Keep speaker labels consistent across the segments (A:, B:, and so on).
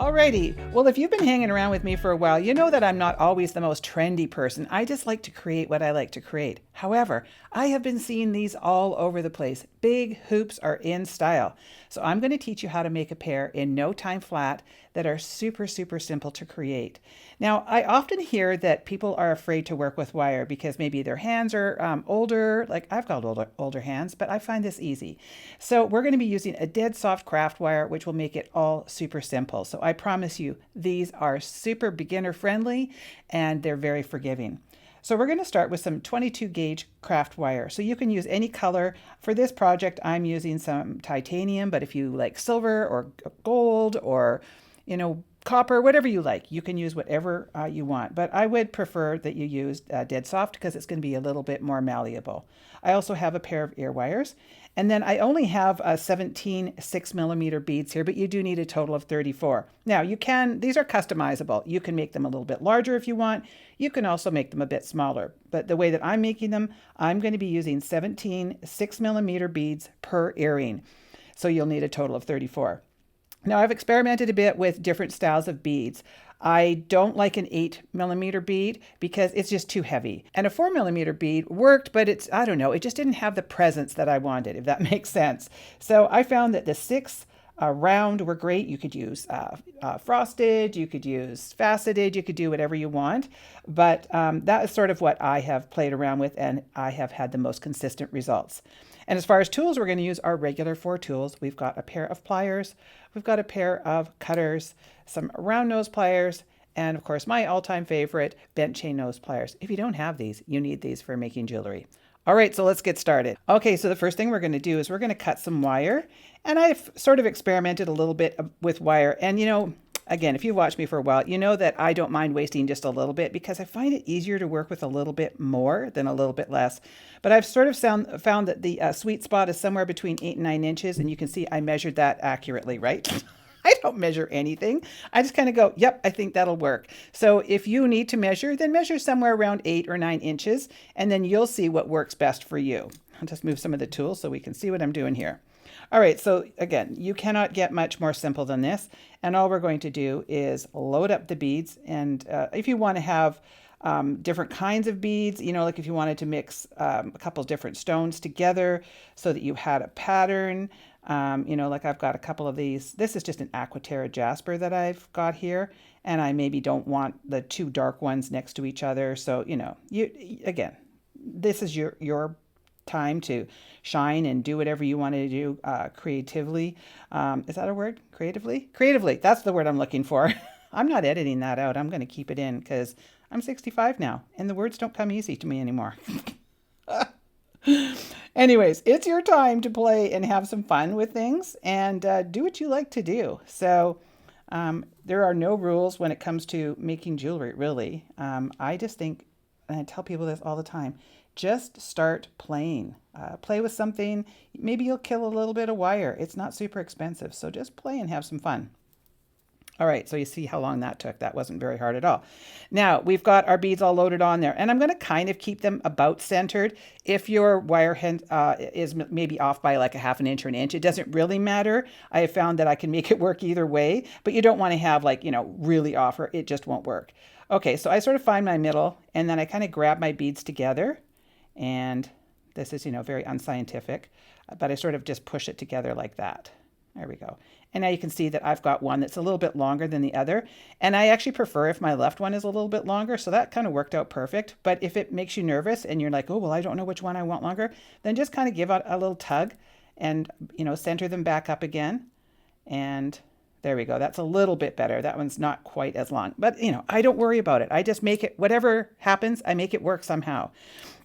A: Alrighty, well, if you've been hanging around with me for a while, you know that I'm not always the most trendy person. I just like to create what I like to create. However, I have been seeing these all over the place. Big hoops are in style. So I'm going to teach you how to make a pair in no time flat that are super, super simple to create. Now, I often hear that people are afraid to work with wire because maybe their hands are older, like I've got older hands, but I find this easy. So we're going to be using a dead soft craft wire, which will make it all super simple. So I promise you, these are super beginner friendly and they're very forgiving. So we're going to start with some 22 gauge craft wire. So you can use any color. For this project, I'm using some titanium, but if you like silver or gold or, copper, whatever you like, you can use whatever you want. But I would prefer that you use dead soft because it's going to be a little bit more malleable. I also have a pair of ear wires. And then I only have 17 6mm beads here, but you do need a total of 34. Now these are customizable. You can make them a little bit larger if you want. You can also make them a bit smaller. But the way that I'm making them, I'm going to be using 17 6mm beads per earring. So you'll need a total of 34. Now I've experimented a bit with different styles of beads. I don't like an 8mm bead because it's just too heavy. And a 4mm bead worked, but it just didn't have the presence that I wanted, if that makes sense. So I found that the 6 round were great. You could use frosted, you could use faceted, you could do whatever you want. But that is sort of what I have played around with, and I have had the most consistent results. And as far as tools, we're going to use our regular 4 tools. We've got a pair of pliers, we've got a pair of cutters, some round nose pliers, and of course my all-time favorite, bent chain nose pliers. If you don't have these, you need these for making jewelry. All right, so let's get started. Okay, so the first thing we're going to do is we're going to cut some wire. And I've sort of experimented a little bit with wire. And again, if you've watched me for a while, you know that I don't mind wasting just a little bit because I find it easier to work with a little bit more than a little bit less. But I've sort of found that the sweet spot is somewhere between 8 and 9 inches. And you can see I measured that accurately, right? I don't measure anything. I just kind of go, yep, I think that'll work. So if you need to measure, then measure somewhere around 8 or 9 inches, and then you'll see what works best for you. I'll just move some of the tools so we can see what I'm doing here. All right, so again, you cannot get much more simple than this. And all we're going to do is load up the beads. And if you want to have different kinds of beads, like if you wanted to mix a couple different stones together so that you had a pattern, like I've got a couple of these. This is just an Aquaterra Jasper that I've got here. And I maybe don't want the 2 dark ones next to each other. So, again, this is your time to shine and do whatever you want to do creatively. Is that a word? Creatively? Creatively. That's the word I'm looking for. I'm not editing that out. I'm going to keep it in because I'm 65 now and the words don't come easy to me anymore. Anyways, it's your time to play and have some fun with things and do what you like to do. So there are no rules when it comes to making jewelry, really. I just think, and I tell people this all the time, just start playing. Play with something. Maybe you'll kill a little bit of wire. It's not super expensive. So just play and have some fun. All right, so you see how long that took. That wasn't very hard at all. Now, we've got our beads all loaded on there, and I'm going to kind of keep them about centered. If your wire is maybe off by like a half an inch or an inch, it doesn't really matter. I have found that I can make it work either way, but you don't want to have really off or it just won't work. Okay, so I sort of find my middle, and then I kind of grab my beads together, and this is, very unscientific, but I sort of just push it together like that. There we go. And now you can see that I've got one that's a little bit longer than the other. And I actually prefer if my left one is a little bit longer. So that kind of worked out perfect. But if it makes you nervous and you're like, oh, well, I don't know which one I want longer, then just kind of give out a little tug and, center them back up again. And there we go. That's a little bit better. That one's not quite as long. But, I don't worry about it. I just make it, whatever happens, I make it work somehow.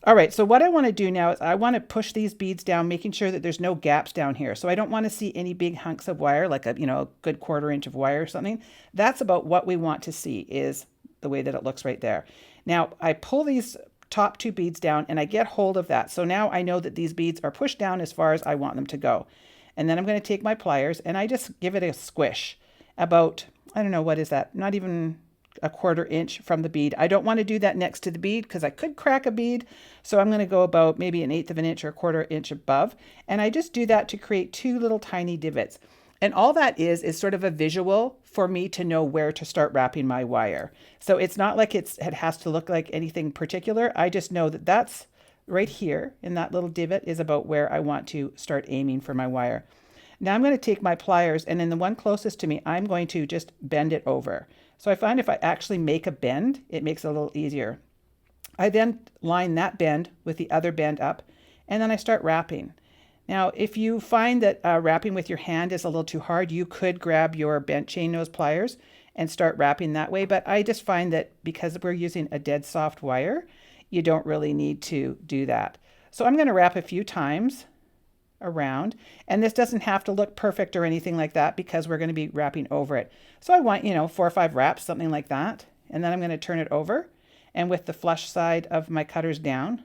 A: All right, so what I want to do now is I want to push these beads down, making sure that there's no gaps down here. So I don't want to see any big hunks of wire, like a good 1/4 inch of wire or something. That's about what we want to see, is the way that it looks right there. Now, I pull these top 2 beads down and I get hold of that. So now I know that these beads are pushed down as far as I want them to go. And then I'm going to take my pliers and I just give it a squish about, I don't know, what is that? Not even a 1/4 inch from the bead. I don't want to do that next to the bead because I could crack a bead. So I'm going to go about maybe 1/8 of an inch or 1/4 inch above. And I just do that to create 2 little tiny divots. And all that is sort of a visual for me to know where to start wrapping my wire. So it's not like it has to look like anything particular. I just know that that's right here in that little divot is about where I want to start aiming for my wire. Now I'm going to take my pliers, and in the one closest to me, I'm going to just bend it over. So I find if I actually make a bend, it makes it a little easier. I then line that bend with the other bend up, and then I start wrapping. Now, if you find that wrapping with your hand is a little too hard, you could grab your bent chain nose pliers and start wrapping that way. But I just find that because we're using a dead soft wire, you don't really need to do that. So I'm going to wrap a few times around, and this doesn't have to look perfect or anything like that because we're going to be wrapping over it. So I want, 4 or 5 wraps, something like that. And then I'm going to turn it over, and with the flush side of my cutters down,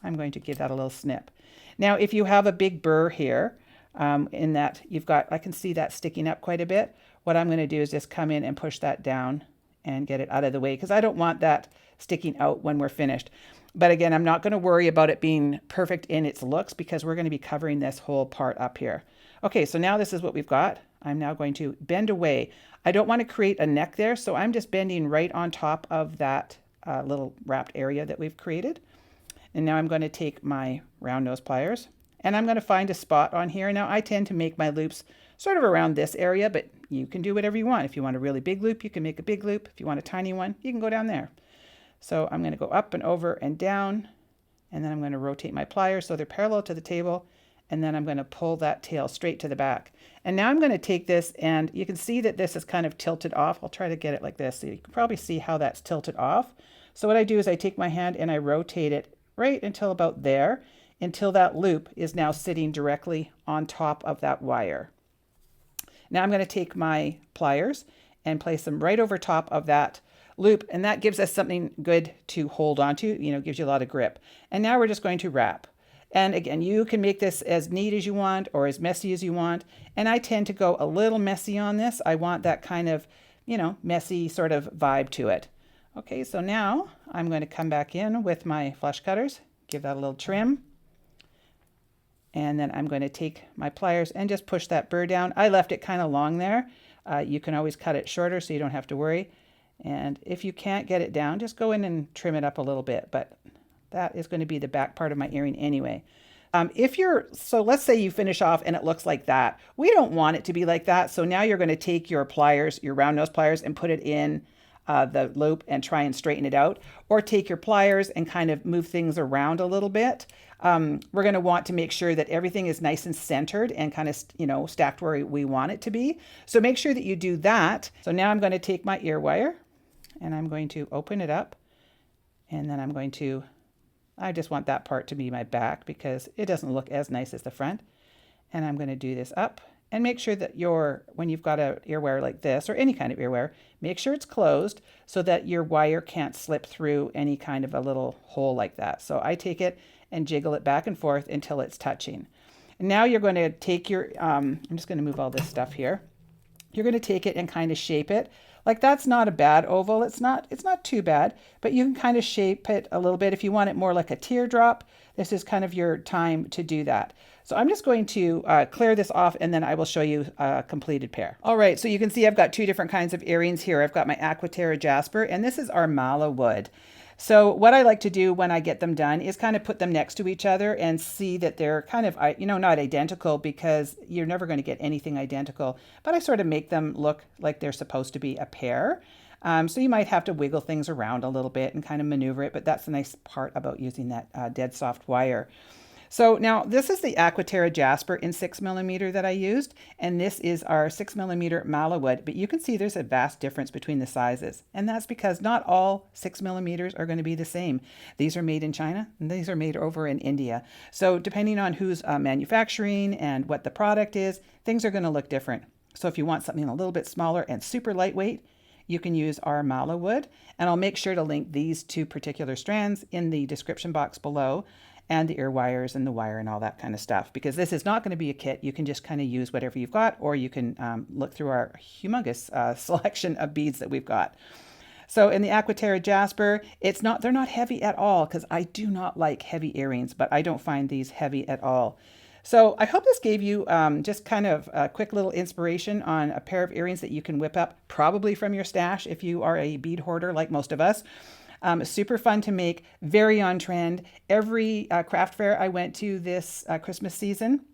A: I'm going to give that a little snip. Now, if you have a big burr here, in that you've got, I can see that sticking up quite a bit. What I'm going to do is just come in and push that down and get it out of the way because I don't want that sticking out when we're finished. But again, I'm not going to worry about it being perfect in its looks because we're going to be covering this whole part up here. Okay, so now this is what we've got. I'm now going to bend away. I don't want to create a neck there, so I'm just bending right on top of that little wrapped area that we've created. And now I'm going to take my round nose pliers and I'm going to find a spot on here. Now I tend to make my loops sort of around this area, but you can do whatever you want. If you want a really big loop, you can make a big loop. If you want a tiny one, you can go down there. So I'm going to go up and over and down, and then I'm going to rotate my pliers so they're parallel to the table, and then I'm going to pull that tail straight to the back. And now I'm going to take this, and you can see that this is kind of tilted off. I'll try to get it like this so you can probably see how that's tilted off. So what I do is I take my hand and I rotate it right until about there, until that loop is now sitting directly on top of that wire. Now I'm going to take my pliers and place them right over top of that loop, and that gives us something good to hold on to, gives you a lot of grip. And now we're just going to wrap. And again, you can make this as neat as you want or as messy as you want. And I tend to go a little messy on this. I want that kind of, messy sort of vibe to it. Okay, so now I'm going to come back in with my flush cutters, give that a little trim. And then I'm going to take my pliers and just push that burr down. I left it kind of long there. You can always cut it shorter so you don't have to worry. And if you can't get it down, just go in and trim it up a little bit. But that is going to be the back part of my earring anyway. So let's say you finish off and it looks like that. We don't want it to be like that. So now you're going to take your pliers, your round nose pliers, and put it in the loop and try and straighten it out, or take your pliers and kind of move things around a little bit. We're going to want to make sure that everything is nice and centered and kind of, stacked where we want it to be. So make sure that you do that. So now I'm going to take my ear wire and I'm going to open it up, and then I just want that part to be my back because it doesn't look as nice as the front. And I'm going to do this up. And make sure that when you've got an ear wire like this, or any kind of ear wire, make sure it's closed so that your wire can't slip through any kind of a little hole like that. So I take it and jiggle it back and forth until it's touching. And now you're going to take I'm just going to move all this stuff here. You're going to take it and kind of shape it. Like that's not a bad oval. It's not too bad, but you can kind of shape it a little bit. If you want it more like a teardrop, this is kind of your time to do that. So I'm just going to clear this off, and then I will show you a completed pair. All right, so you can see I've got 2 different kinds of earrings here. I've got my Aquaterra Jasper, and this is our Mala wood. So what I like to do when I get them done is kind of put them next to each other and see that they're kind of, not identical, because you're never going to get anything identical, but I sort of make them look like they're supposed to be a pair. So you might have to wiggle things around a little bit and kind of maneuver it, but that's the nice part about using that dead soft wire. So now this is the Aquaterra Jasper in 6mm that I used, and this is our 6mm Mala wood, but you can see there's a vast difference between the sizes, and that's because not all 6mm are going to be the same. These are made in China, and these are made over in India. So depending on who's manufacturing and what the product is, things are going to look different. So if you want something a little bit smaller and super lightweight, you can use our Mala wood, and I'll make sure to link these 2 particular strands in the description box below, and the ear wires and the wire and all that kind of stuff, because this is not going to be a kit. You can just kind of use whatever you've got, or you can look through our humongous selection of beads that we've got. So in the Aquaterra Jasper, they're not heavy at all, because I do not like heavy earrings, but I don't find these heavy at all. So I hope this gave you just kind of a quick little inspiration on a pair of earrings that you can whip up, probably from your stash if you are a bead hoarder like most of us. Super fun to make, very on trend. Every craft fair I went to this Christmas season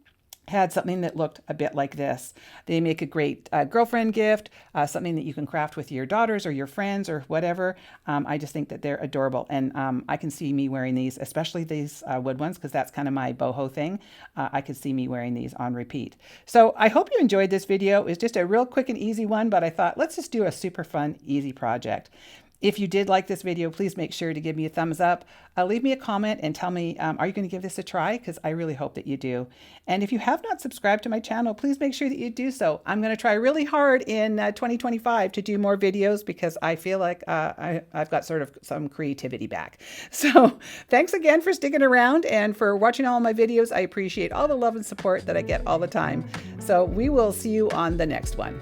A: had something that looked a bit like this. They make a great girlfriend gift, something that you can craft with your daughters or your friends or whatever. I just think that they're adorable, and I can see me wearing these, especially these wood ones, because that's kind of my boho thing. I could see me wearing these on repeat. So I hope you enjoyed this video. It's just a real quick and easy one, but I thought let's just do a super fun, easy project. If you did like this video, please make sure to give me a thumbs up. Leave me a comment and tell me, are you going to give this a try? Because I really hope that you do. And if you have not subscribed to my channel, please make sure that you do so. I'm going to try really hard in 2025 to do more videos because I feel like I've got sort of some creativity back. So thanks again for sticking around and for watching all my videos. I appreciate all the love and support that I get all the time. So we will see you on the next one.